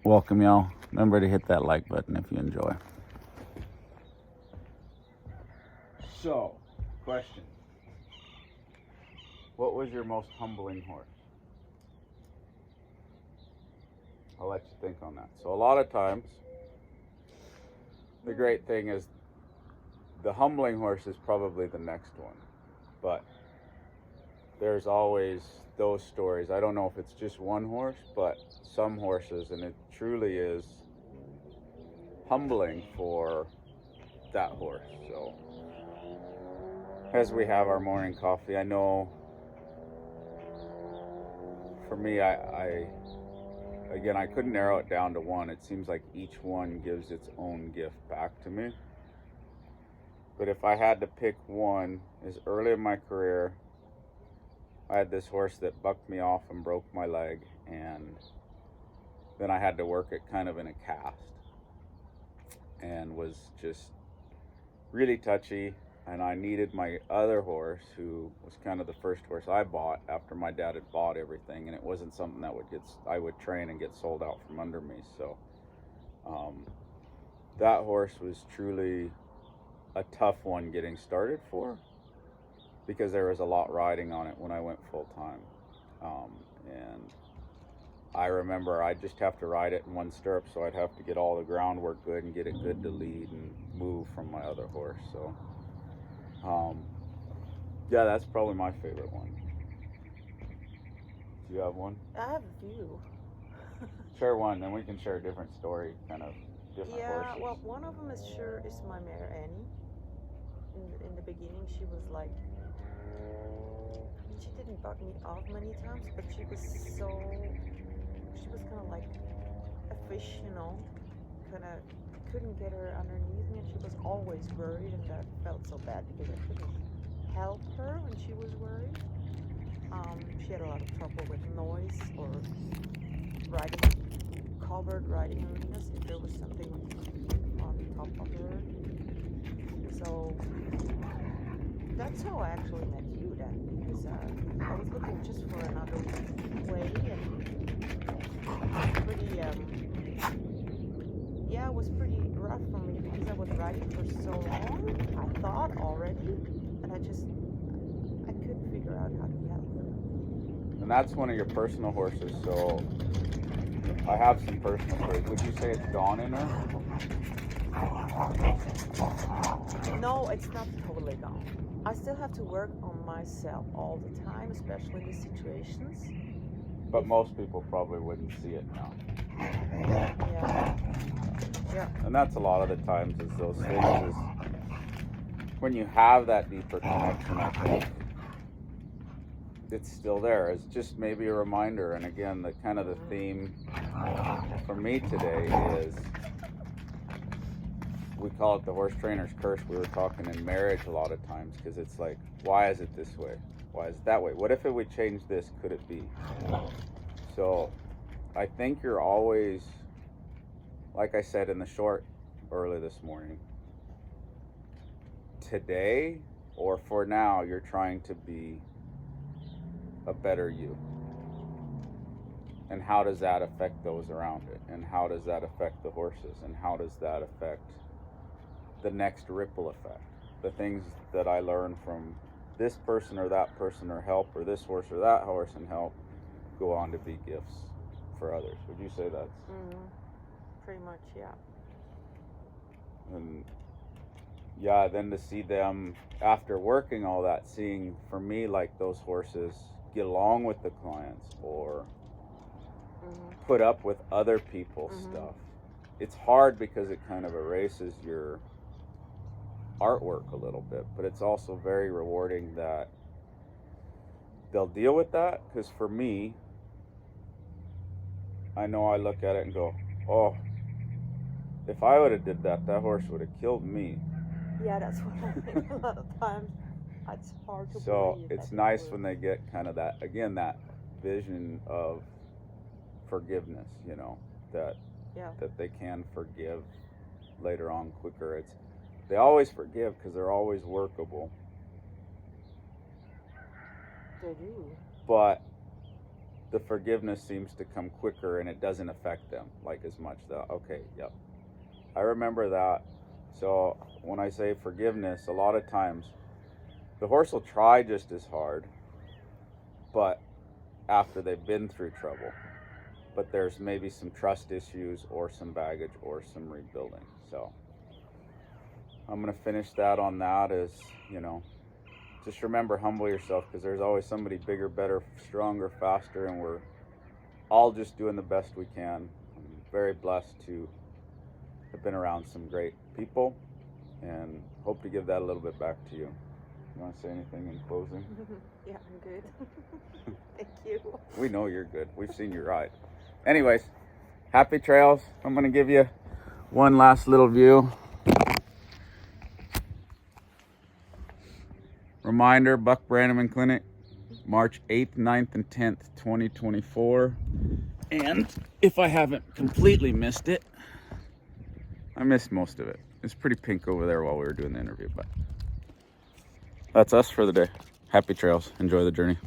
welcome y'all. Remember to hit that like button if you enjoy. So, question. What was your most humbling horse? I'll let you think on that. So a lot of times, the great thing is the humbling horse is probably the next one. But there's always those stories. I don't know if it's just one horse, but some horses, and it truly is humbling for that horse. So as we have our morning coffee, I know for me, I couldn't narrow it down to one. It seems like each one gives its own gift back to me. But if I had to pick one, as early in my career, I had this horse that bucked me off and broke my leg, and then I had to work it kind of in a cast, and was just really touchy. And I needed my other horse, who was kind of the first horse I bought after my dad had bought everything, and it wasn't something that I would train and get sold out from under me. So that horse was truly a tough one getting started for, because there was a lot riding on it when I went full time. And I remember I'd just have to ride it in one stirrup, so I'd have to get all the groundwork good and get it good to lead and move from my other horse. So yeah, that's probably my favorite one. Do you have one? I have a few. Share one, then we can share a different story, kind of different horses. Yeah, well, one of them is my mare Annie. In the beginning, she was like, she didn't bug me off many times, but she was kind of like a fish, kind of couldn't get her underneath me, and she was always worried, and that felt so bad because I couldn't help her when she was worried. She had a lot of trouble with noise or covered riding arenas if there was something on top of her. So that's how I actually met you then, because I was looking just for another way, and pretty it was pretty rough for me because I was riding for so long, I thought already, and I couldn't figure out how to help her. And that's one of your personal horses, so I have some personal stories. Would you say it's gone in her? No, it's not totally gone. I still have to work on myself all the time, especially in these situations. But most people probably wouldn't see it now. Yeah. And that's a lot of the times is those things is when you have that deeper connection, I think it's still there. It's just maybe a reminder. And again, the theme for me today is, we call it the horse trainer's curse. We were talking in marriage a lot of times, because it's like, why is it this way? Why is it that way? What if it would change this? Could it be? So I think you're always, like I said in the short early this morning, today or for now, you're trying to be a better you. And how does that affect those around it? And how does that affect the horses? And how does that affect the next ripple effect? The things that I learn from this person or that person or help, or this horse or that horse and help, go on to be gifts for others. Would you say that's? Pretty much, yeah. And yeah, then to see them after working all that, seeing for me like those horses get along with the clients or put up with other people's stuff. It's hard because it kind of erases your artwork a little bit, but it's also very rewarding that they'll deal with that. Because for me, I know I look at it and go, oh, if I would have did that, that horse would have killed me. Yeah, that's what I think a lot of times. It's hard to So believe. it's nice when they get kind of that, again, that vision of forgiveness, that they can forgive later on quicker. They always forgive because they're always workable. They do. But the forgiveness seems to come quicker and it doesn't affect them like as much. Okay, yep. I remember that. So when I say forgiveness, a lot of times the horse will try just as hard, but after they've been through trouble. But there's maybe some trust issues or some baggage or some rebuilding. So I'm going to finish that on that as, you know, just remember, humble yourself, because there's always somebody bigger, better, stronger, faster, and we're all just doing the best we can. I'm very blessed to have been around some great people and hope to give that a little bit back to you. You want to say anything in closing? Yeah, I'm good. Thank you. We know you're good. We've seen you ride. Anyways, happy trails. I'm going to give you one last little view. Reminder, Buck Brannaman Clinic, March 8th, 9th, and 10th, 2024. And if I haven't completely missed it, I missed most of it. It's pretty pink over there while we were doing the interview, but that's us for the day. Happy trails. Enjoy the journey.